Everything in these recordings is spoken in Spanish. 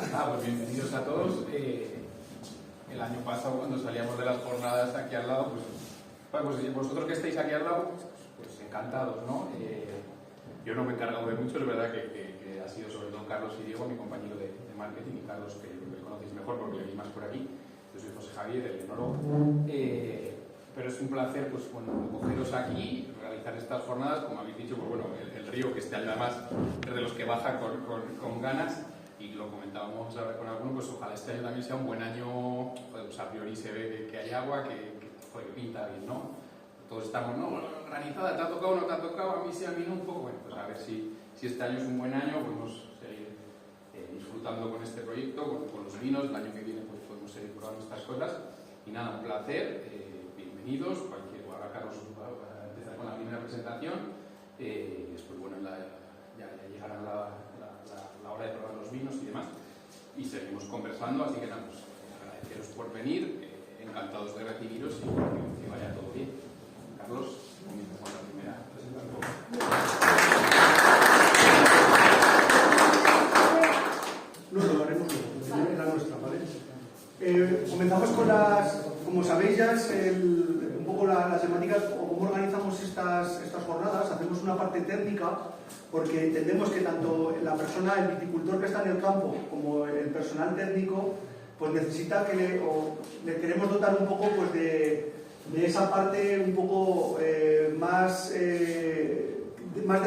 Pues bienvenidos a todos. El año pasado, cuando salíamos de las jornadas aquí al lado, pues vosotros que estáis aquí al lado, pues encantados, ¿no? Yo no me he encargado de mucho, es verdad que ha sido sobre todo Carlos y Diego, mi compañero de marketing, y Carlos, que conocéis mejor porque le vi más por aquí. Yo soy José Javier, el enólogo. Pero es un placer, pues bueno, cogeros aquí, realizar estas jornadas, como habéis dicho, pues bueno, el río, que este año además es de los que baja con ganas, y lo comentábamos ahora con alguno, pues ojalá este año también sea un buen año. Pues a priori se ve que hay agua, que pinta bien, ¿no? Todos estamos, ¿no? Granizada, ¿te ha tocado o no te ha tocado? A mí sí, a mí no, un poco. Bueno, pues a ver si este año es un buen año, podemos seguir disfrutando con este proyecto, con los vinos. El año que viene pues podemos seguir probando estas cosas. Y nada, un placer, bienvenidos. Ahora Carlos va a empezar con la primera presentación. Después, bueno, ya llegará la hora de probar los vinos y demás. Y seguimos conversando, así que nada, pues agradeceros por venir, encantados de recibiros y que vaya todo bien. Carlos, comienza con la primera presentación. No, lo haremos luego, era nuestra, ¿vale? Comenzamos con como sabéis ya, es un poco la temática o cómo organizamos estas jornadas. Hacemos una parte técnica porque entendemos que tanto la persona, el viticultor que está en el campo, como el personal técnico, pues necesita que le queremos dotar un poco pues de esa parte un poco más de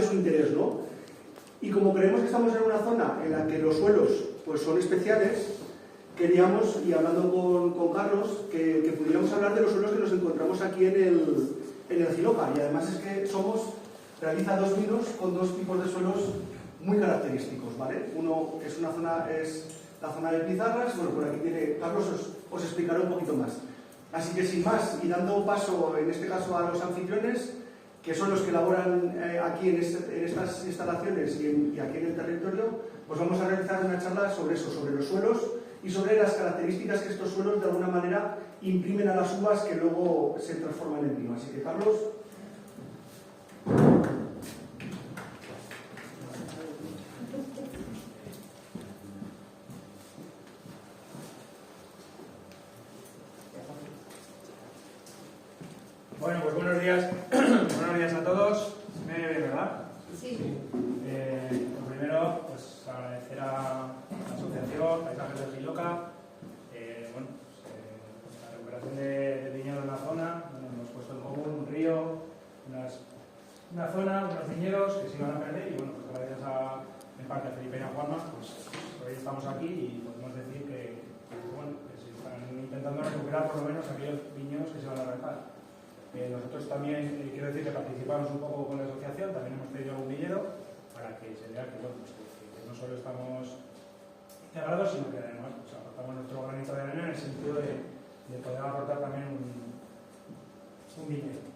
su interés, ¿no? Y como creemos que estamos en una zona en la que los suelos pues son especiales, queríamos, y hablando con Carlos, que pudiéramos hablar de los suelos que nos encontramos aquí en el Jiloca. Y además es que realiza dos vinos con dos tipos de suelos muy característicos, ¿vale? Uno es la zona de pizarras. Bueno, por aquí tiene Carlos, os explicará un poquito más. Así que sin más, y dando paso en este caso a los anfitriones, que son los que elaboran aquí en estas instalaciones y aquí en el territorio, pues vamos a realizar una charla sobre eso, sobre los suelos y sobre las características que estos suelos de alguna manera imprimen a las uvas que luego se transforman en vino. Así que Carlos. Bueno, pues buenos días. Buenos días a todos. ¿Me ve, verdad? Sí. Lo primero, pues agradecer a la asociación Paisajes del Jiloca, la recuperación de viñedos en la zona, donde hemos puesto en común un río, una zona, unos viñedos que se iban a perder, y bueno, pues gracias en parte a Felipe y a Juanma, pues hoy estamos aquí y podemos decir que se están intentando recuperar por lo menos aquellos viñedos que se van a arrancar. Nosotros también, quiero decir que participamos un poco con la asociación, también hemos pedido algún viñedo para que se vea que no solo estamos integrados, sino que además pues, aportamos nuestro granito de arena en el sentido de poder aportar también un viñedo.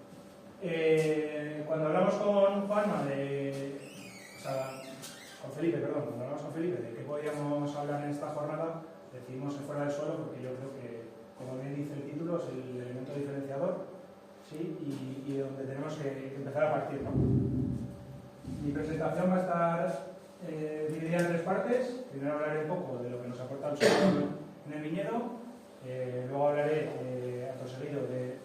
Cuando hablamos con Juanma con Felipe, de qué podíamos hablar en esta jornada, decidimos fuera del suelo porque yo creo que, como bien dice el título, es el elemento diferenciador. Sí, y donde tenemos que empezar a partir, ¿no? Mi presentación va a estar dividida en tres partes. Primero hablaré un poco de lo que nos aporta el suelo en el viñedo, luego hablaré acto seguido de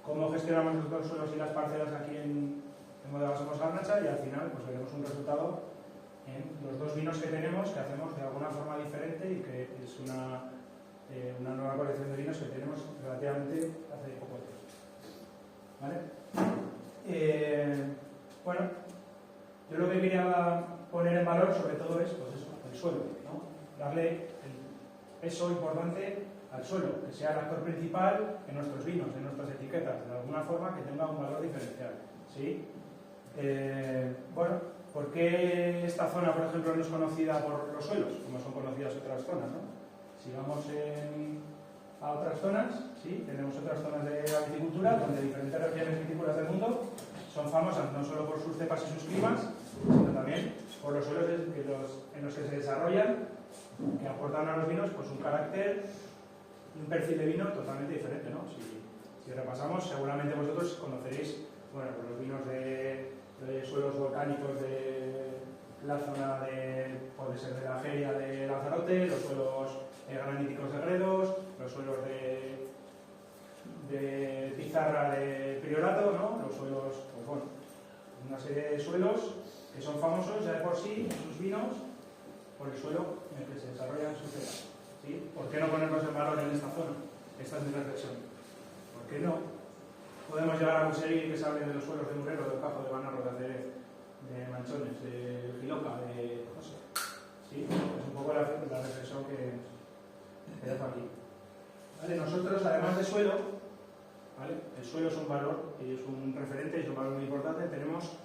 cómo gestionamos los suelos y las parcelas aquí en Bodega Somos Garnacha, y al final pues veremos un resultado en los dos vinos que tenemos, que hacemos de alguna forma diferente y que es una nueva colección de vinos que tenemos relativamente hace poco tiempo. ¿Vale? Bueno, yo lo que quería poner en valor sobre todo es pues eso, el suelo, ¿no? Darle el peso importante al suelo, que sea el actor principal en nuestros vinos, en nuestras etiquetas, de alguna forma que tenga un valor diferencial, ¿sí? Bueno, ¿por qué esta zona, por ejemplo, no es conocida por los suelos, como son conocidas otras zonas, ¿no? Si vamos a otras zonas, ¿sí? Tenemos otras zonas de la viticultura donde diferentes regiones vitícolas del mundo son famosas no solo por sus cepas y sus climas, sino también por los suelos en los que se desarrollan, que aportan a los vinos pues un carácter y un perfil de vino totalmente diferente, ¿no? Si repasamos, seguramente vosotros conoceréis, bueno, pues los vinos de suelos volcánicos la zona puede ser de la feria de Lanzarote, los suelos graníticos de Gredos, los suelos de pizarra de Priorato, ¿no? Los suelos, pues bueno, una serie de suelos que son famosos ya de por sí, en sus vinos, por el suelo en el que se desarrollan sus cepas. ¿Sí? ¿Por qué no ponerlos en valor en esta zona? Esta es mi reflexión. ¿Por qué no podemos llegar a conseguir que se hable de los suelos de Murero, del Cajo, de Banarro, de Manchones, de Giloca, de no sé? ¿Sí? Es un poco la reflexión que dejo aquí. ¿Vale? Nosotros, además de suelo, ¿vale? El suelo es un valor y es un referente, es un valor muy importante. Tenemos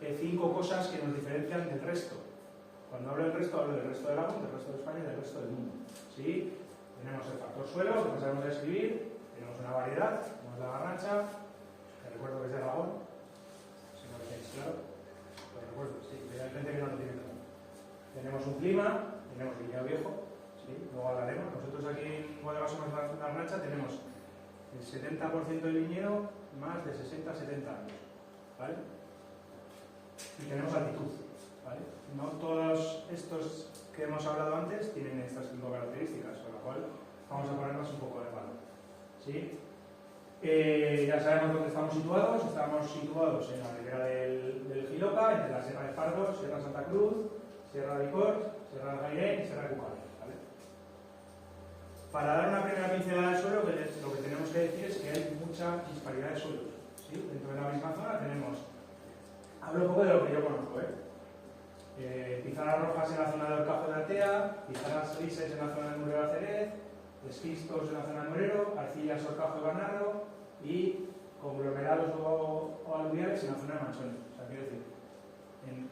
5 cosas que nos diferencian del resto. Cuando hablo del resto, hablo del resto del Aragón, del resto de España y del resto del mundo. ¿Sí? Tenemos el factor suelo, que sabemos describir, tenemos una variedad, como es la garnacha, que recuerdo que es de Aragón, si no lo tenéis claro, lo recuerdo, sí, pero hay gente que no lo tiene claro. Tenemos un clima, tenemos viñedo viejo, ¿sí? Luego hablaremos. Nosotros aquí en Bodegas Somos Garnacha tenemos el 70% de viñedo más de 60-70 años, ¿vale? Y tenemos altitud, ¿vale? No todos estos que hemos hablado antes tienen estas 5 características, con lo cual vamos a ponernos un poco de valor, ¿sí? Ya sabemos dónde estamos situados en la ribera del Giloca, entre la Sierra de Pardo, Sierra Santa Cruz, Sierra de Icor, Sierra del Gairé y Sierra de Cucales, ¿vale? Para dar una primera pincelada del suelo, lo que tenemos que decir es que hay mucha disparidad de suelos, ¿sí? Dentro de la misma zona tenemos, hablo un poco de lo que yo conozco, pizarras rojas en la zona del Cajo de Altea, pizarras grises en la zona del Murero de Cerez, esquistos en la zona del Murero, arcillas o Cajo de Banarro y conglomerados o aluviales en la zona de Manchones. O sea, quiero decir, en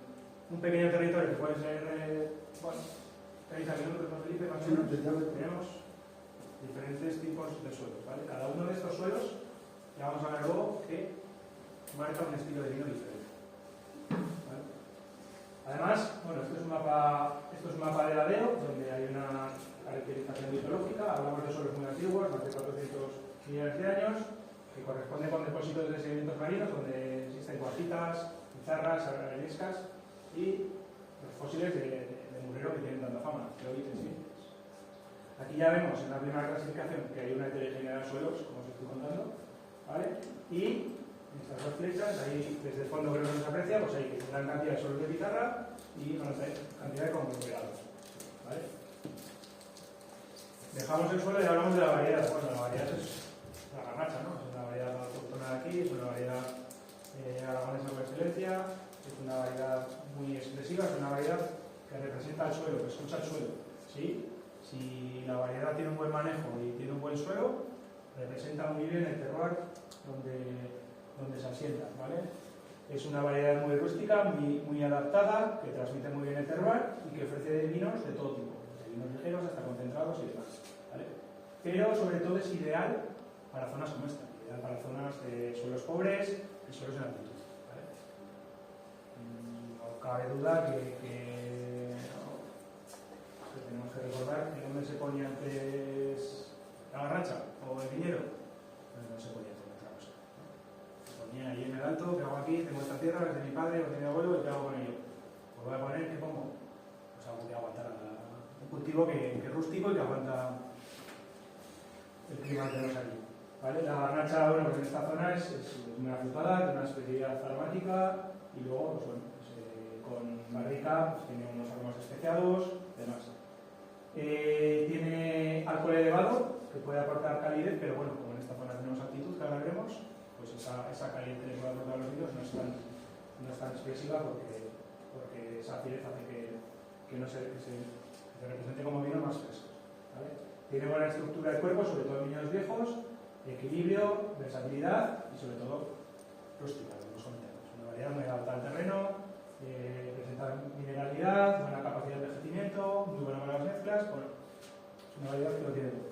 un pequeño territorio que puede ser, 30 kilómetros, ¿no, Felipe? Más o menos, tenemos diferentes tipos de suelos, ¿vale? Cada uno de estos suelos, ya vamos a ver luego, que marca un estilo de vino diferente. ¿Vale? Además, bueno, esto es un mapa de ladeo, donde hay una caracterización mitológica. Hablamos de suelos muy antiguos, más de 400 millones de años, que corresponden con depósitos de sedimentos marinos, donde existen cuarcitas, pizarras, areniscas y los fósiles de Murero que tienen tanta fama, creolites, ¿sí? Aquí ya vemos en la primera clasificación que hay una heterogeneidad de suelos, como os estoy contando, ¿vale? Y en estas dos flechas, ahí desde el fondo creo que no se aprecia, pues hay una gran cantidad de suelos de pizarra y una cantidad de conglomerados, ¿vale? Dejamos el suelo y hablamos de la variedad. Bueno, la variedad es la garnacha, ¿no? Es una variedad autóctona de aquí, es una variedad aragonesa por excelencia, es una variedad muy expresiva, es una variedad que representa el suelo, que escucha el suelo, ¿sí? Si la variedad tiene un buen manejo y tiene un buen suelo, representa muy bien el terroir donde se asienta, ¿vale? Es una variedad muy rústica, muy adaptada, que transmite muy bien el terroir y que ofrece vinos de todo tipo, desde vinos ligeros hasta concentrados y demás, ¿vale? Pero sobre todo es ideal para zonas como esta, ideal para zonas de suelos pobres y suelos en altitud, ¿vale? No cabe duda que tenemos que recordar que donde se ponía antes la garnacha o el viñedo, pues no se ponía toda otra cosa, ¿no? Se ponía ahí en el alto, ¿qué hago aquí? Tengo esta tierra, es de mi padre o de mi abuelo, ¿y qué hago con ello? Pues voy a poner, ¿qué pongo? Pues algo que aguantará un cultivo que es rústico y que aguanta el clima que tenemos aquí, ¿vale? La garnacha, bueno, pues en esta zona es una frutada, tiene una especialidad aromática y luego, pues bueno, con barrica pues tiene unos aromas especiados, demás. Tiene alcohol elevado que puede aportar calidez, pero bueno, como en esta zona tenemos altitud, que ahora veremos, pues esa calidez que le puede aportar a los vinos no es tan expresiva porque esa acidez hace que se represente como vino más frescos, ¿vale? Tiene buena estructura de cuerpo, sobre todo en viñedos viejos, equilibrio, versatilidad y sobre todo rústica, como os comenté. Es una variedad muy adaptada al terreno, presenta mineralidad, buena capacidad de envejecimiento, muy buenas mezclas. Bueno, es una variedad que lo tiene todo.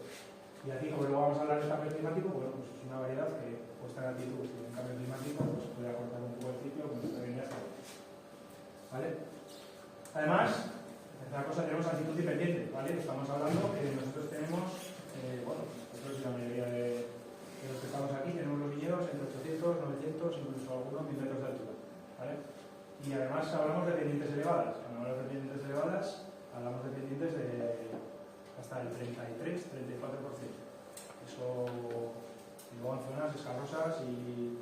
Y aquí, como luego vamos a hablar del cambio climático, bueno, pues es una variedad que puesta en altitud y en cambio climático pues puede acortar un poco el ciclo con esta línea. ¿Vale? Además, otra cosa, tenemos altitud independiente, ¿vale? Estamos hablando que nosotros tenemos, bueno, nosotros y la mayoría de los que estamos aquí tenemos los viñedos entre 800, 900, incluso algunos 1000 metros de altura, ¿vale? Y además hablamos de pendientes elevadas. Cuando hablamos de pendientes elevadas, hablamos de pendientes de hasta el 33-34%. Eso, y luego en zonas escabrosas. Y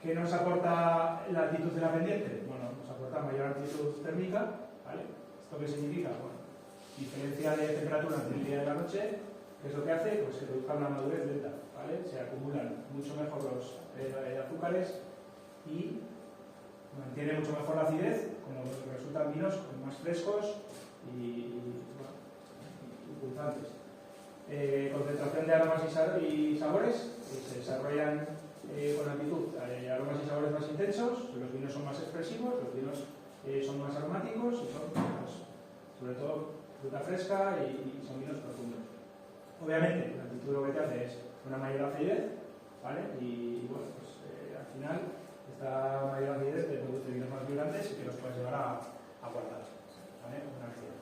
¿qué nos aporta la altitud de la pendiente? Bueno, nos aporta mayor altitud térmica, ¿vale? ¿Esto qué significa? Bueno, diferencia de temperatura entre el día y la noche. ¿Qué es lo que hace? Pues que produzca una madurez lenta, ¿vale? Se acumulan mucho mejor los azúcares y mantiene mucho mejor la acidez, como resultan vinos más frescos y pulsantes. Concentración de aromas y sabores que se desarrollan con altitud. Aromas y sabores más intensos, los vinos son más expresivos, los vinos son más aromáticos y son, pues, sobre todo, fruta fresca y son vinos profundos. Obviamente, la altitud lo que te hace es una mayor acidez, ¿vale? Y bueno, pues al final, esta mayor acidez te produce vinos más vibrantes y que los puedes llevar a guardar, ¿vale? Una acción.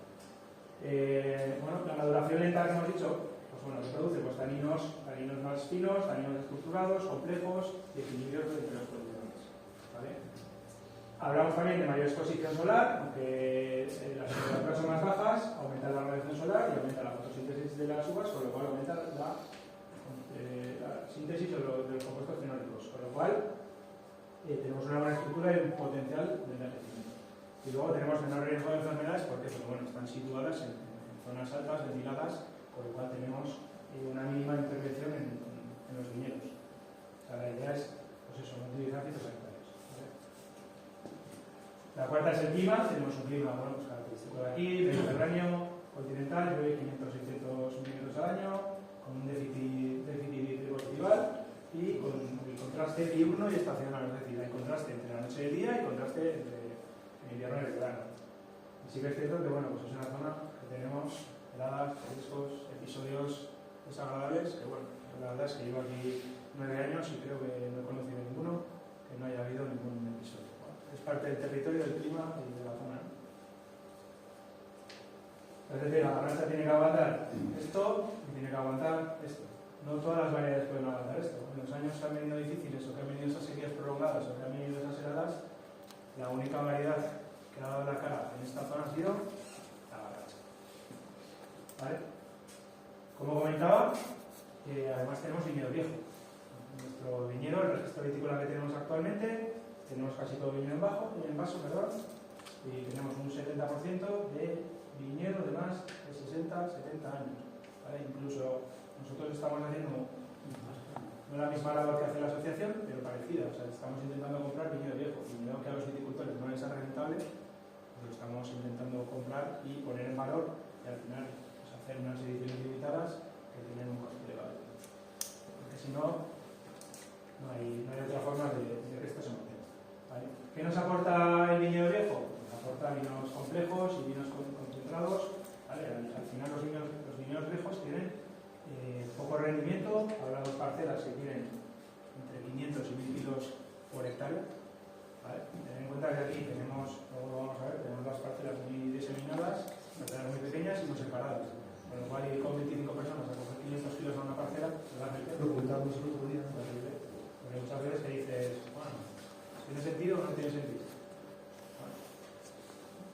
Bueno, la maduración lenta que hemos dicho, pues bueno, que produce pues, taninos más finos, taninos estructurados, complejos y equilibrios entre los condicionantes, ¿vale? Hablamos también de mayor exposición solar, aunque las temperaturas son más bajas, aumenta la radiación solar y aumenta la fotosíntesis de las uvas, con lo cual aumenta la síntesis de los compuestos fenólicos, con lo cual tenemos una buena estructura y un potencial de envejecimiento. Y luego tenemos menor riesgo de enfermedades porque bueno, están situadas en zonas altas, ventiladas, con lo cual tenemos una mínima intervención en los viñedos. O sea, la idea es, pues eso, no utilizar fitosanitarios. ¿Vale? La cuarta es el clima. Tenemos un clima, bueno, pues característico de aquí, mediterráneo, continental, llueve 500-600 milímetros al año, con un déficit hídrico estival y con el contraste diurno y estacional, es decir, hay contraste entre la noche y el día y contraste entre el invierno y el verano. Y sí que es cierto que, bueno, pues es una zona que tenemos heladas, frescos, episodios desagradables, que bueno, la verdad es que llevo aquí 9 años y creo que no he conocido ninguno que no haya habido ningún episodio. Bueno, es parte del territorio, del clima y de la zona, ¿no? Es decir, la garnacha tiene que aguantar esto y tiene que aguantar esto. No todas las variedades pueden aguantar esto. En los años que han venido difíciles o que han venido esas sequías prolongadas o que han venido esas heladas, la única variedad que ha dado la cara en esta zona ha sido la garnacha. ¿Vale? Como comentaba, además tenemos viñedo viejo. Nuestro viñedo, el registro vitícola que tenemos actualmente, tenemos casi todo viñedo en vaso, y tenemos un 70% de viñedo de más de 60-70 años. ¿Vale? Incluso nosotros estamos haciendo no la misma labor que hace la asociación, pero parecida. O sea, estamos intentando comprar viñedo viejo. Viñedo que a los viticultores no les es rentable, pues lo estamos intentando comprar y poner en valor y al final pues, hacer unas ediciones limitadas que tienen un coste elevado. Porque si no, no hay otra forma de que esto se mantenga. ¿Vale? ¿Qué nos aporta el viñedo viejo? Nos aporta vinos complejos y vinos concentrados. ¿Vale? Al final los viñedos viejos tienen poco rendimiento. Hablamos de parcelas que tienen entre 500 y 1000 kilos por hectárea. ¿Vale? Ten en cuenta que aquí tenemos, luego lo vamos a ver, tenemos las parcelas muy diseminadas, parcelas muy pequeñas y muy separadas. Con lo cual ir con 25 personas a coger 500 kilos a una parcela, realmente Lo comentamos el otro día. porque muchas veces te dices, bueno, ¿tiene sentido o no tiene sentido? Bueno,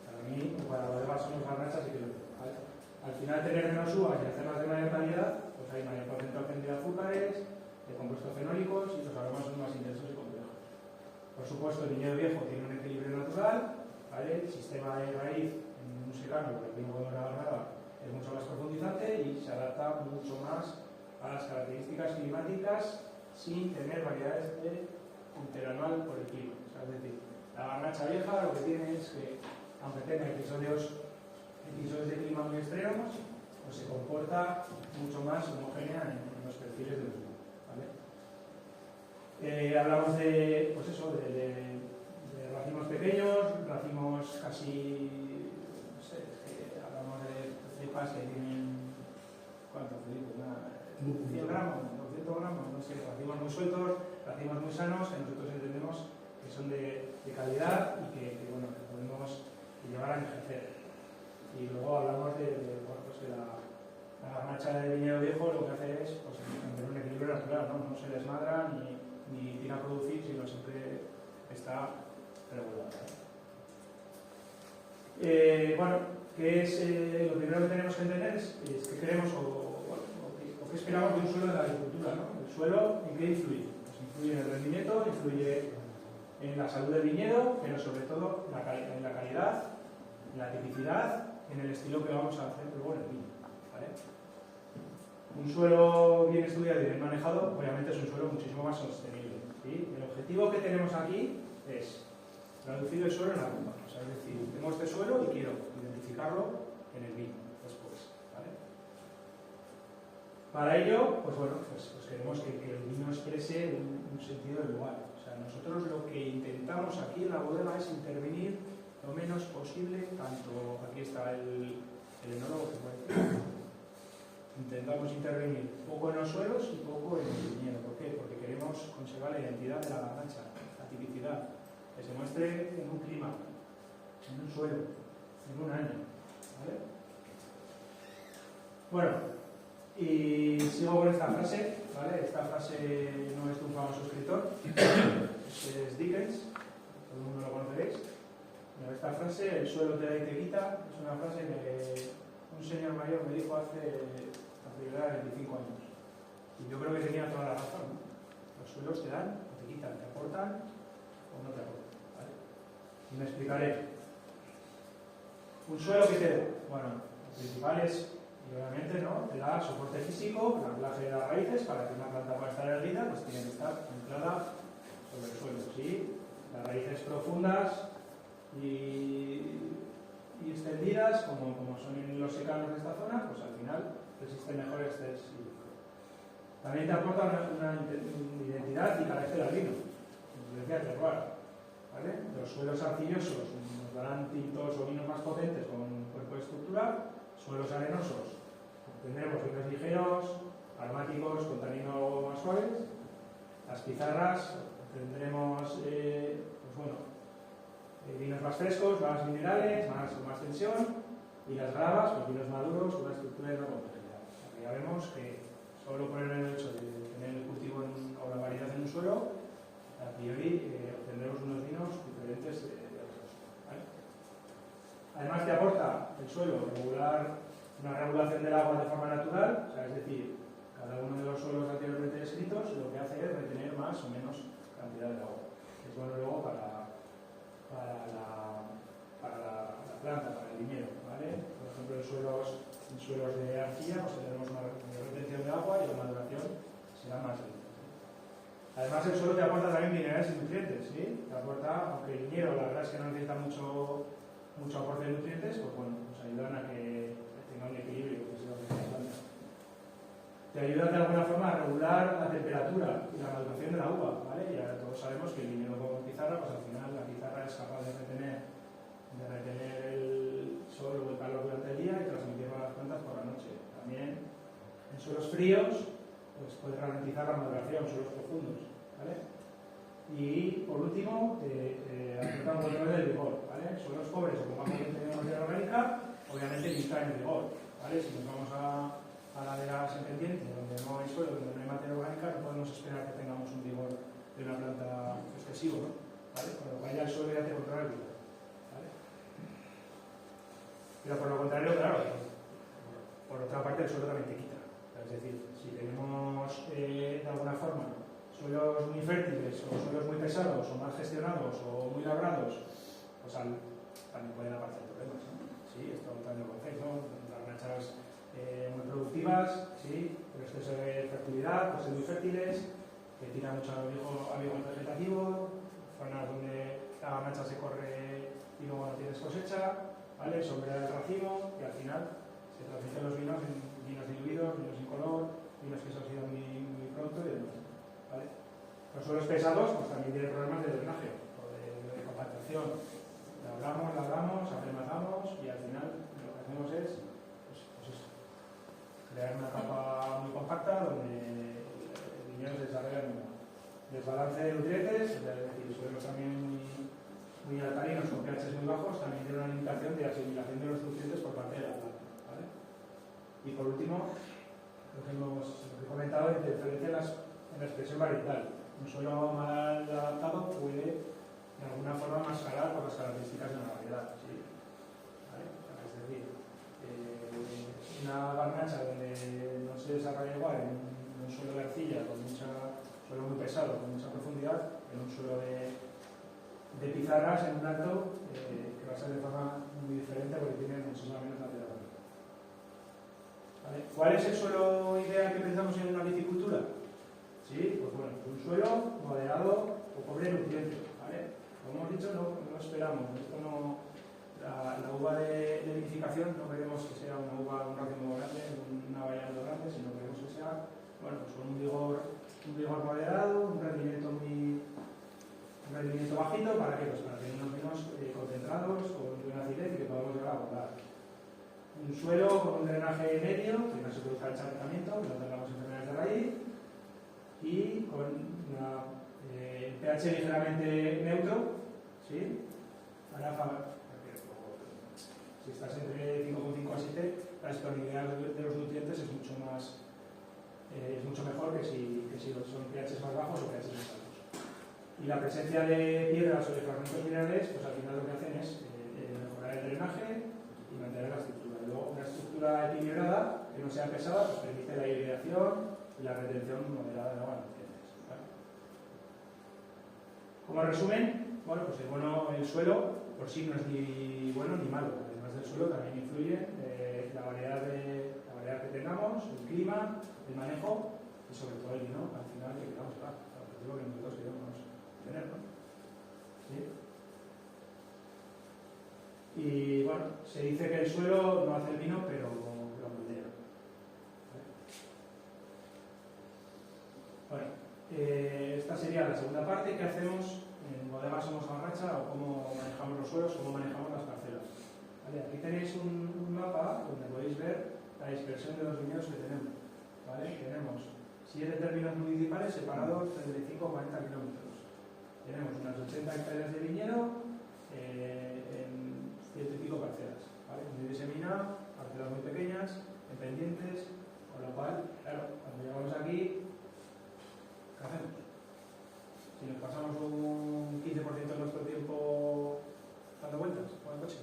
para mí, para la de son los garnachas y que lo tengo. ¿Vale? Al final tener menos uvas y hacerlas de mayor calidad, pues hay mayor concentración de azúcares, de compuestos fenólicos y los aromas son más intensos y complejos. Por supuesto, el viñedo viejo tiene un equilibrio natural, ¿vale? El sistema de raíz en un secano, porque aquí no podemos grabar nada, es mucho más profundizante y se adapta mucho más a las características climáticas sin tener variedades de interanual por el clima. O sea, es decir, la garnacha vieja lo que tiene es que, aunque tenga episodios de clima muy extremos, pues se comporta mucho más homogénea en los perfiles de los vinos. ¿Vale? Hablamos de, pues eso, de racimos pequeños, racimos casi, no sé, hablamos de cepas que tienen, ¿cuánto? 100 gramos, 200 gramos, no sé, racimos muy sueltos, racimos muy sanos, que nosotros entendemos que son de calidad y que bueno, que podemos llevar a envejecer. Y luego hablamos bueno, pues que la garnacha de viñedo viejo lo que hace es pues, mantener un equilibrio natural, no se desmadra ni tira a producir, sino siempre está regulada. Bueno, ¿qué es lo primero que tenemos que entender? Es qué queremos o qué esperamos de un suelo de la agricultura, ¿no? El suelo, ¿en qué influye? Pues influye en el rendimiento, influye en la salud del viñedo, pero sobre todo en la calidad, en la tipicidad, en el estilo que vamos a hacer luego en el vino, ¿vale? Un suelo bien estudiado y bien manejado, obviamente es un suelo muchísimo más sostenible, ¿sí? El objetivo que tenemos aquí es traducir el suelo en la rumba, o sea, es decir, tengo este suelo y quiero identificarlo en el vino después, ¿vale? Para ello, pues bueno, pues queremos que el vino exprese un sentido del lugar. O sea, nosotros lo que intentamos aquí en la bodega es intervenir lo menos posible, tanto aquí está el enólogo que puede decir. Intentamos intervenir poco en los suelos y poco en el viñedo. ¿Por qué? Porque queremos conservar la identidad de la garnacha, la tipicidad, que se muestre en un clima, en un suelo, en un año, ¿vale? Bueno, y sigo con esta frase, ¿vale? Esta frase no es de un famoso escritor, es Dickens, todo el mundo lo conoceréis. Pero esta frase, el suelo te da y te quita, es una frase que un señor mayor me dijo hace 25 años. Y yo creo que tenía toda la razón, ¿no? Los suelos te dan o te quitan, te aportan o no te aportan, ¿vale? Y me explicaré. ¿Un suelo que te da? Bueno, lo principal es, obviamente, ¿no? Te da soporte físico, el anclaje de las raíces, para que una planta pueda estar erguida, pues tiene que estar anclada sobre el suelo, ¿sí? Las raíces profundas y extendidas, como son en los secanos de esta zona, pues al final resiste mejor este sitio. También te aporta una identidad y carácter al vino, influencia terroir, ¿vale? Los suelos arcillosos nos darán tintos o vinos más potentes con cuerpo de estructura, suelos arenosos tendremos vinos ligeros, aromáticos, con tanino más suaves. Las pizarras tendremos pues bueno, vinos más frescos, más minerales, más tensión, y las gravas, pues vinos maduros, con una estructura de una complejidad. Ya vemos que solo por el hecho de tener el cultivo o la variedad en un suelo, a priori obtendremos unos vinos diferentes de otros, ¿vale? Además te aporta el suelo una regulación del agua de forma natural, o sea, es decir, cada uno de los suelos anteriormente descritos lo que hace es retener más o menos cantidad de agua. Es bueno luego para la planta, para el viñedo, ¿vale? Por ejemplo, en suelos de arcilla pues tenemos una retención de agua y la maduración será más lenta. Además, el suelo te aporta también minerales y nutrientes, ¿sí? Te aporta, aunque el viñedo la verdad es que no necesita mucho aporte de nutrientes, pues bueno, nos ayudan a que tenga un equilibrio, que es lo que se planta. Te ayuda de alguna forma a regular la temperatura y la maduración de la uva, ¿vale? Y ahora todos sabemos que el viñedo con pizarra, pues al final la pizarra es capaz de retener el sol o el calor durante el día y transmitirlo a las plantas por la noche. También en suelos fríos pues puede ralentizar la maduración, suelos profundos, ¿vale? Y por último, aporta un control del vigor, ¿vale? Suelos pobres o con bajo contenido de materia orgánica, obviamente distraen el vigor, ¿vale? Si nos vamos a laderas en pendiente, donde no hay suelo, donde no hay materia orgánica, no podemos esperar que tengamos un vigor de una planta excesivo, ¿no? ¿Vale? Con lo cual ya el suelo ya te controla el vigor, ¿vale? Pero por lo contrario, claro, por otra parte el suelo también te quita. Es decir, si tenemos de alguna forma suelos muy fértiles o suelos muy pesados o mal gestionados o muy labrados, pues también pueden aparecer problemas, ¿no? Sí, esto también lo conocéis, ¿no? Las ranchas muy productivas, sí, pero exceso de fertilidad, pues muy fértiles, que tiran mucho avión vegetativo, zonas donde la garnacha se corre y luego no tienes cosecha, ¿vale? Sombra del racimo, y al final se transmiten los vinos en vinos diluidos, vinos sin color, vinos que se oxidan muy pronto y demás, ¿vale? Los suelos pesados pues también tienen problemas de drenaje o de compactación. Labramos, apelmazamos y al final lo que hacemos es crear una capa muy compacta donde el viñedo se desarrolla en un desbalance de nutrientes, es decir, suelos también muy alcalinos con pHs muy bajos, también tiene una limitación de asimilación de los nutrientes por parte de la planta, ¿vale? Y por último, lo que he comentado, interferencia en la expresión varietal. Un suelo mal adaptado puede de alguna forma mascarar por las características de una variedad. ¿Sí? ¿Vale? O sea, es decir, una garnacha donde no se desarrolla igual en un suelo de arcilla, suelo muy pesado, con mucha profundidad, en un suelo de pizarras en un alto, que va a ser de forma muy diferente porque tiene muchísima menos material. ¿Vale? ¿Cuál es el suelo ideal que pensamos en una viticultura? Sí, pues bueno, un suelo moderado o pobre en nutrientes, ¿vale? Como hemos dicho, no esperamos, esto no, la uva de vinificación no queremos que sea una uva un racimo grande, una variedad grande, sino queremos que sea, bueno, pues con un vigor moderado, un rendimiento bajito, ¿para qué? Pues para tener unos vinos concentrados, con buena acidez y que podamos llegar a abordar. Un suelo con un drenaje medio, que no se produzca el encharcamiento, que no tengamos enfermedades de raíz, y con una pH ligeramente neutro, ¿sí? Si estás entre 5,5 a 7, la disponibilidad de los nutrientes es mucho mejor que si son pHs más bajos o pHs más altos. Y la presencia de piedras o de fragmentos minerales, pues al final lo que hacen es mejorar el drenaje y mantener la estructura. Y luego una estructura equilibrada, que no sea pesada, pues permite la hidratación y la retención moderada de agua en nutrientes. ¿Vale? Como resumen, bueno, pues el suelo por sí no es ni bueno ni malo. Además del suelo también influye la variedad que tengamos, el clima, el manejo y sobre todo el vino al final que queramos dar, el objetivo que nosotros queremos tener, ¿no? ¿Sí? Y bueno, se dice que el suelo no hace el vino, pero lo moldea. Bueno, esta sería la segunda parte. ¿Qué hacemos en Bodegas Somos Garnacha o cómo manejamos los suelos, cómo manejamos las parcelas? ¿Vale? Aquí tenéis un mapa donde podéis ver la dispersión de los viñedos que tenemos. ¿Vale? Tenemos 7 términos municipales separados 35 o 40 kilómetros. Tenemos unas 80 hectáreas de viñedo en 100 y pico parcelas. ¿Vale? Muy diseminado, parcelas muy pequeñas, en pendientes, con lo cual, claro, cuando llegamos aquí, ¿qué hacemos? Si nos pasamos un 15% de nuestro tiempo dando vueltas con el coche,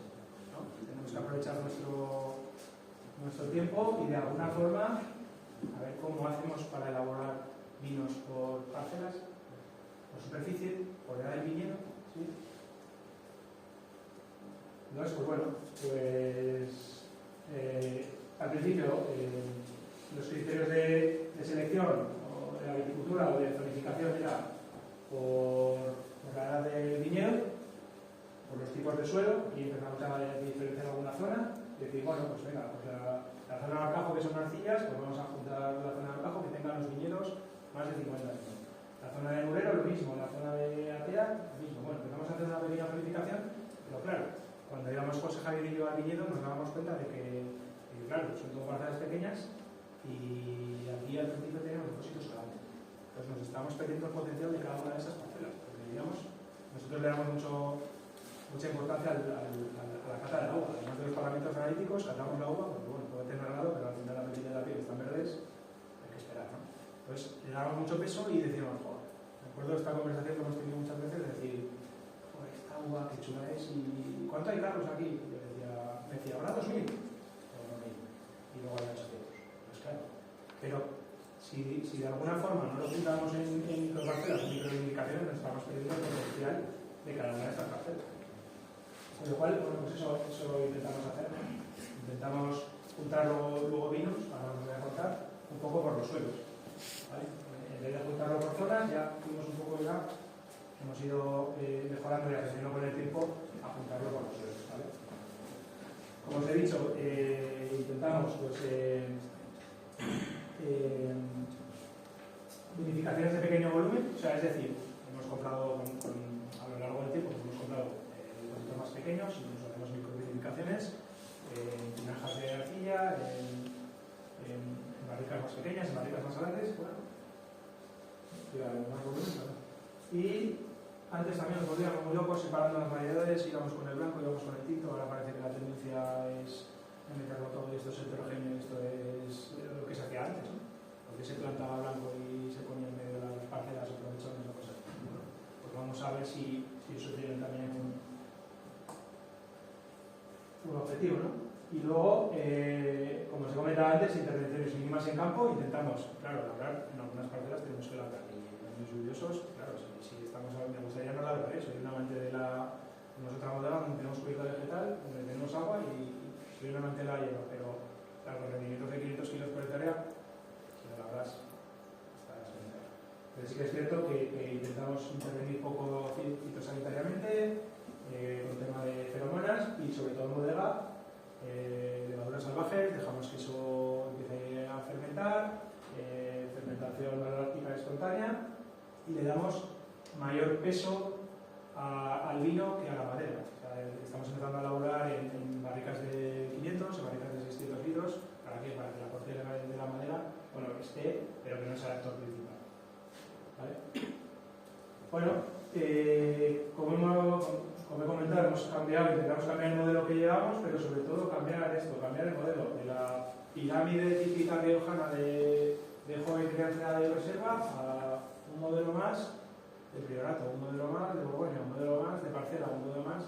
¿no? Tenemos que aprovechar nuestro tiempo y de alguna forma a ver cómo hacemos para elaborar vinos por parcelas, por superficie, por edad del viñedo, ¿sí? Entonces, pues bueno, al principio los criterios de selección o de la viticultura o de zonificación era por la edad del viñedo, por los tipos de suelo. Aquí empezamos a diferenciar alguna zona y decir, bueno, pues venga, pues la zona de Alcajo, que son arcillas, pues vamos a juntar la zona de Alcajo que tenga los viñedos más de 50 años. La zona de Murero, lo mismo, la zona de Atea, lo mismo. Bueno, empezamos a hacer una pequeña planificación, pero claro, cuando íbamos José Javier y yo al viñedo nos dábamos cuenta de que claro, son todo parcelas pequeñas y aquí al principio teníamos depósitos grandes. Entonces nos estamos perdiendo el potencial de cada una de esas parcelas, porque digamos, nosotros le damos mucha importancia a la cata del agua. Además de los parámetros analíticos, catamos la uva, porque bueno, puede tener helado, pero al final la pelilla de la piel están verdes, hay que esperar, ¿no? Entonces le damos mucho peso y decimos, joder, me acuerdo de esta conversación que hemos tenido muchas veces, de decir, joder, esta uva, qué chula es, y ¿cuánto hay carros aquí? Y yo me decía, ¿habrá 2.000? O 1.000. Y luego hay 800. Pues claro, pero si de alguna forma no lo juntamos en microparcelas, en microindicaciones, nos estamos perdiendo el potencial de cada una de estas parcelas. Con lo cual, bueno, pues eso intentamos hacer. Intentamos juntar luego vinos, ahora os voy a contar, un poco por los suelos. ¿Vale? En vez de juntarlo por zonas, ya fuimos un poco hemos ido mejorando y accediendo con el tiempo a juntarlo por los suelos. ¿Vale? Como os he dicho, intentamos pues, vinificaciones de pequeño volumen, o sea, es decir, hemos comprado a lo largo del tiempo, hemos comprado depósitos más pequeños, incluso hacemos microvinificaciones en tinajas de arcilla, en barricas más pequeñas, en barricas más grandes, bueno, más volumen, ¿no? Y antes también nos volvíamos muy locos separando las variedades, íbamos con el blanco, íbamos con el tinto, ahora parece que la tendencia es meterlo todo y esto es heterogéneo, esto es lo que se hacía antes, ¿no? Porque se plantaba blanco y se ponía en medio de las parcelas o provechones o cosas. Bueno, pues vamos a ver si eso tiene Y luego, como os he comentado antes, intervenciones mínimas en campo, intentamos, claro, labrar, en algunas parcelas tenemos que labrar, y los muy lluviosos, claro, si estamos, me gustaría no labrar, soy un amante de tenemos otra bodega donde tenemos cubierta vegetal, donde tenemos agua y soy un amante de la hierba, pero claro, con rendimientos de 500 kilos por hectárea, si no labras, estás bien. Pero sí que es cierto que intentamos intervenir poco fitosanitariamente, con el tema de feromonas y sobre todo en bodega, levaduras salvajes, dejamos que eso empiece a fermentar, fermentación maloláctica espontánea, y le damos mayor peso al vino que a la madera. O sea, estamos empezando a elaborar en barricas de 500, en barricas de 600 litros, ¿para qué? Para que la corte de la madera, bueno, esté, pero que no sea el actor principal. ¿Vale? Bueno, como he comentado, hemos cambiado, intentamos cambiar el modelo que llevamos, pero sobre todo cambiar el modelo de la pirámide típica riojana de joven crianza de reserva a un modelo más de priorato, un modelo más de Borgoña, un modelo más de parcela, un modelo más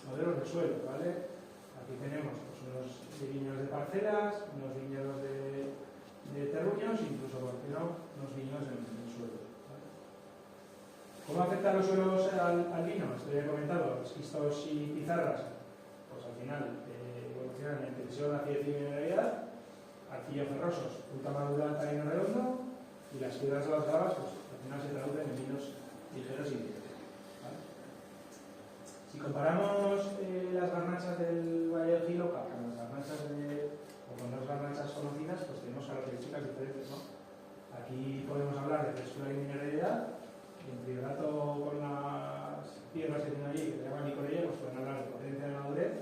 modelos de suelo, ¿vale? Aquí tenemos pues, unos viñedos de parcelas, unos viñedos de terruños, incluso, ¿por qué no?, unos viñedos en suelo. ¿Vale? ¿Cómo afectan los suelos al vino? Esto ya he comentado, esquistos y pizarras, pues al final evolucionan en tensión, acidez y mineralidad, arcillo-ferrosos, fruta madura, tanino redondo, y las piedras de las gravas, pues al final se traducen en vinos ligeros y ligeros. ¿Vale? Si comparamos las garnachas del Valle del Jiloca con las garnachas o con las garnachas conocidas, pues tenemos características diferentes, ¿no? Aquí podemos hablar de textura y mineralidad, y en priorato con las piedras que tienen allí, que se llaman nicorella, pues pueden hablar de potencia de madurez,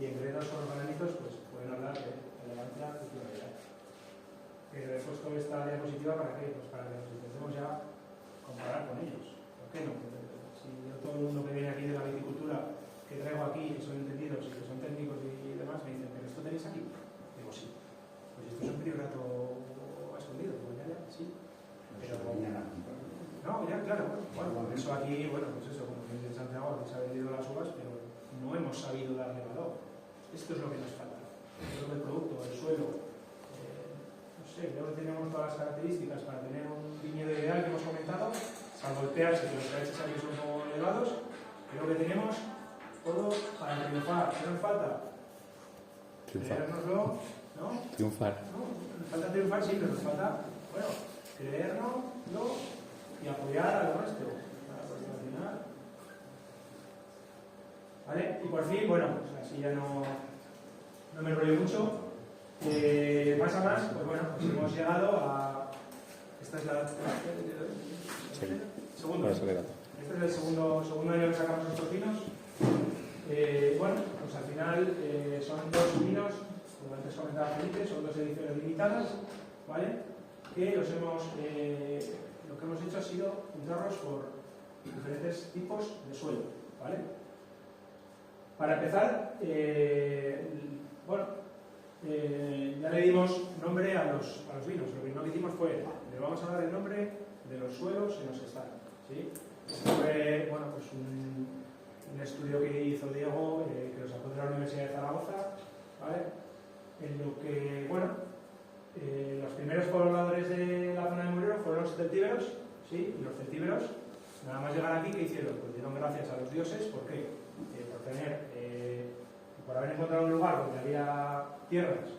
y en gredos con los granitos, pues pueden hablar de elegancia y pluralidad. He puesto esta diapositiva para qué? Pues para que nos intentemos ya comparar con ellos. ¿Por qué no? Si yo, todo el mundo que viene aquí de la viticultura, que traigo aquí, que son entendidos y que son técnicos y demás, me dicen, ¿pero esto tenéis aquí? Digo, sí. Pues esto es un priorato escondido, pues ya, sí. Pero no, ya, claro. Bueno, eso aquí, bueno, pues eso, como que en Santiago se ha vendido las uvas, pero no hemos sabido darle valor. Esto es lo que nos falta. Esto es el producto, el suelo. No sé, creo que tenemos todas las características para tener un viñedo ideal que hemos comentado, salvo el pH, que los pHs aquí son muy elevados. Creo que tenemos todo para triunfar. ¿Qué nos falta? Creérnoslo, ¿no? Triunfar. No, nos falta triunfar, sí, pero nos falta, bueno, creérnoslo y apoyar a lo nuestro. ¿Vale? Y por fin, bueno, pues así ya no me enrollo mucho. Más a más, pues bueno, pues hemos llegado a... Esta es la... Segundo. Este es el segundo año que sacamos estos vinos. Bueno, pues al final son dos vinos, como antes comentaba Felipe, son dos ediciones limitadas, ¿vale? Que los hemos... lo que hemos hecho ha sido filtrarlos por diferentes tipos de suelo, ¿vale? Para empezar, bueno... ya le dimos nombre a los vinos. Lo primero que hicimos fue, le vamos a dar el nombre de los suelos en los que están, ¿sí? Esto fue, bueno, pues un estudio que hizo Diego, que lo sacó de la Universidad de Zaragoza, ¿vale? En lo que, bueno, los primeros pobladores de la zona de Morero fueron los celtíberos, ¿sí? Y los celtíberos, nada más llegar aquí, ¿qué hicieron? Pues dieron gracias a los dioses. ¿Por qué? Por haber encontrado un lugar donde había tierras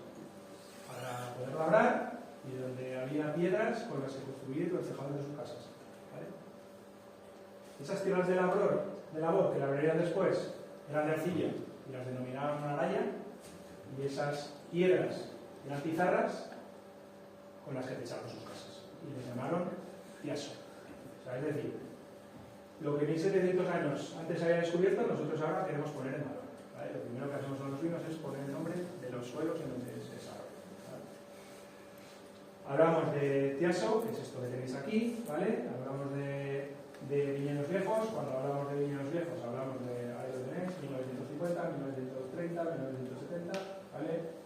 para poder labrar y donde había piedras con las que construir los tejados de sus casas. ¿Vale? Esas tierras de labor que labrarían después eran de arcilla y las denominaban araya, y esas piedras eran pizarras con las que techaban sus casas y les llamaron tiaso. O sea, es decir, lo que 1700 años antes se había descubierto, nosotros ahora queremos poner en valor. ¿Vale? Lo primero que hacemos con los vinos es poner el nombre de los suelos en donde se desarrolla. ¿Vale? Hablamos de tiaso, que es esto que tenéis aquí, ¿vale? Hablamos de viñedos viejos. Cuando hablamos de viñedos viejos hablamos de, ahí lo tenéis, 1950, 1930, 1970, ¿vale?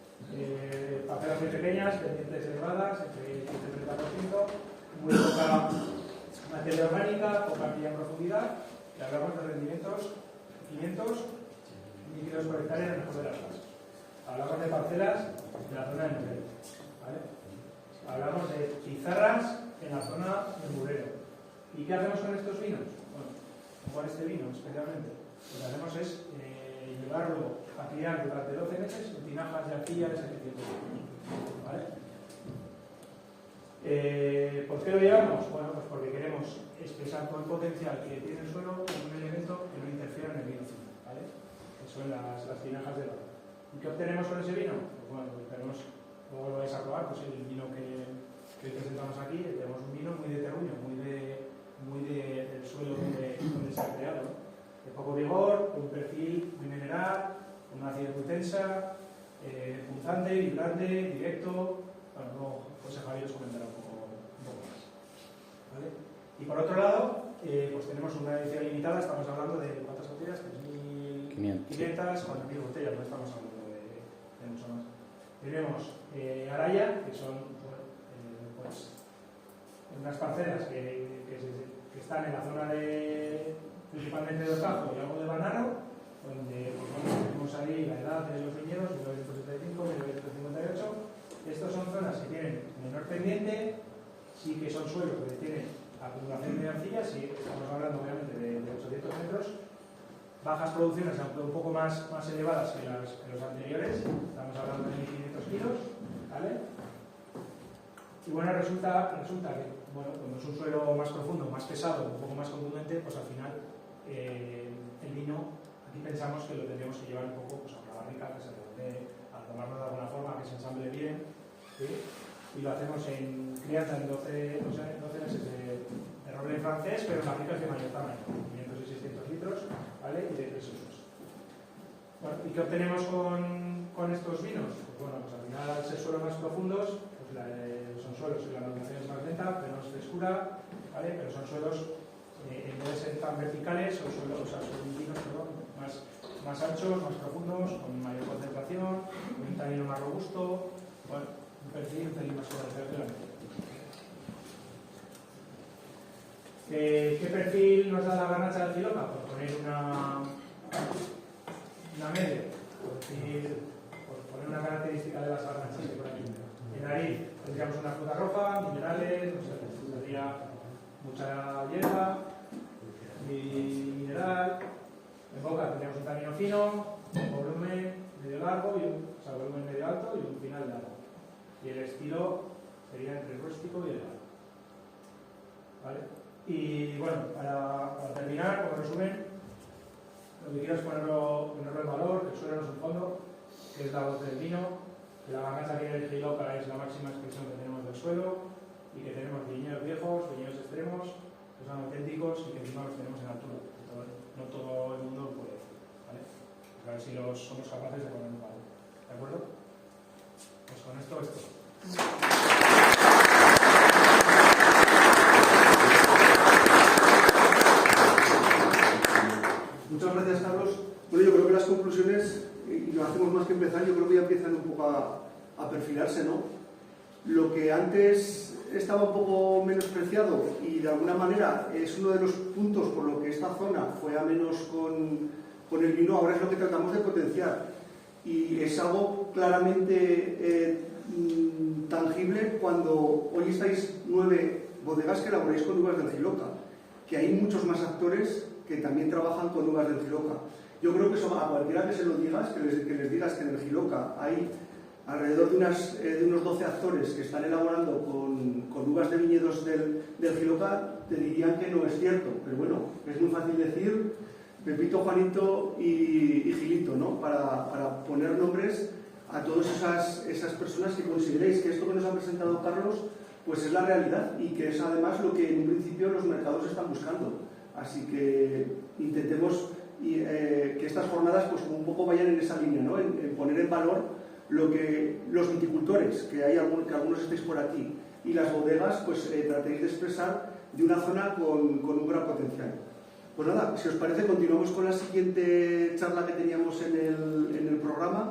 Parcelas muy pequeñas, pendientes elevadas, entre 15 y 30%, muy poca materia orgánica, poca pilla en profundidad, y hablamos de rendimientos 500 líquidos por hectárea en el mejor de las casas. parcelas de la zona de Murero, ¿vale? Hablamos de pizarras en la zona de Murero. ¿Y qué hacemos con estos vinos? Bueno, con este vino especialmente. Lo que hacemos es llevarlo a criar durante 12 meses en tinajas de arcilla de 700 litros, ¿vale? ¿Por qué lo llevamos? Bueno, pues porque queremos expresar todo el potencial que tiene el suelo con un elemento que no interfiera en el vino final, ¿vale? Que son las tinajas de barro. ¿Y qué obtenemos con ese vino? Pues bueno, tenemos, luego lo vais a probar, pues el vino que presentamos aquí, tenemos un vino muy de terruño, muy del suelo donde se ha creado, ¿no? De poco vigor, con un perfil muy mineral, con una acidez muy tensa, punzante, vibrante, directo. Bueno, luego José Javier os comentará un poco más, ¿vale? Y por otro lado, pues tenemos una edición limitada, estamos hablando de ¿cuántas botellas? 3.500, 4.000 botellas, no estamos hablando de mucho más. Tenemos Araya, que son pues unas parcelas que están en la zona principalmente de Otajo y algo de Banaro, donde pues, bueno, tenemos ahí la edad de los viñedos, 1975, 1958. Estas son zonas que tienen menor pendiente, sí que son suelos que tienen acumulación de arcilla, sí, estamos hablando obviamente de 800 metros, bajas producciones, aunque un poco más elevadas que los anteriores, estamos hablando de 1.500 kilos, ¿vale? Y bueno, resulta que bueno, cuando es un suelo más profundo, más pesado, un poco más contundente, pues al final el vino, aquí pensamos que lo tendríamos que llevar un poco pues, a una barrica, que se redondee, a tomarlo de alguna forma, que se ensamble bien, ¿sí? Y lo hacemos en crianza en 12 meses de roble francés, pero en barricas de mayor tamaño, 500 y 600 litros, ¿vale? Y de 3 usos. Bueno, ¿y qué obtenemos con estos vinos? Pues bueno, pues al final, al ser suelos más profundos, pues son suelos y la maduración es más lenta, menos frescura, ¿vale? Pero son suelos, en vez de ser tan verticales, son vinos más anchos, más profundos, con mayor concentración, con un tanino más robusto, bueno, un perfil más comercial que la media. ¿Qué perfil nos da la garnacha del Filoca? Por poner una media, por poner una característica de las garnachas que por aquí. En nariz tendríamos una fruta roja, minerales, no sé, tendría mucha hierba, mineral. En boca tendríamos un tanino fino, un volumen medio largo, volumen medio alto y un final largo. Y el estilo sería entre rústico y elevado, ¿vale? Y bueno, para terminar, como resumen, lo que quiero es ponerlo en valor, que el suelo no es un fondo, que es la voz del vino, que la garnacha que viene del Filoca es la máxima expresión que tenemos del suelo y que tenemos viñedos viejos, viñedos extremos, que son auténticos y que encima los tenemos en altura. No todo el mundo puede, ¿vale? A ver si somos capaces de poner un valor. ¿De acuerdo? Pues con esto es todo. Muchas gracias, Carlos. Bueno, yo creo que las conclusiones, y no hacemos más que empezar, yo creo que ya empiezan un poco a perfilarse, ¿no? Lo que antes estaba un poco menospreciado y de alguna manera es uno de los puntos por lo que esta zona fue a menos con el vino, ahora es lo que tratamos de potenciar. Y es algo claramente tangible cuando hoy estáis 9 bodegas que elaboráis con uvas del Filoca, que hay muchos más actores que también trabajan con uvas del Filoca. Yo creo que a cualquiera que se lo digas, que les digas que en el Filoca hay alrededor de unos 12 actores que están elaborando con uvas de viñedos del Filoca, te dirían que no es cierto. Pero bueno, es muy fácil decir Pepito, Juanito y Gilito, ¿no? Para poner nombres a todas esas personas que consideréis que esto que nos ha presentado Carlos pues es la realidad y que es además lo que en un principio los mercados están buscando. Así que intentemos que estas jornadas pues un poco vayan en esa línea, ¿no? En poner en valor lo que los viticultores, que algunos estéis por aquí, y las bodegas, pues tratéis de expresar de una zona con un gran potencial. Pues nada, si os parece, continuamos con la siguiente charla que teníamos en el programa.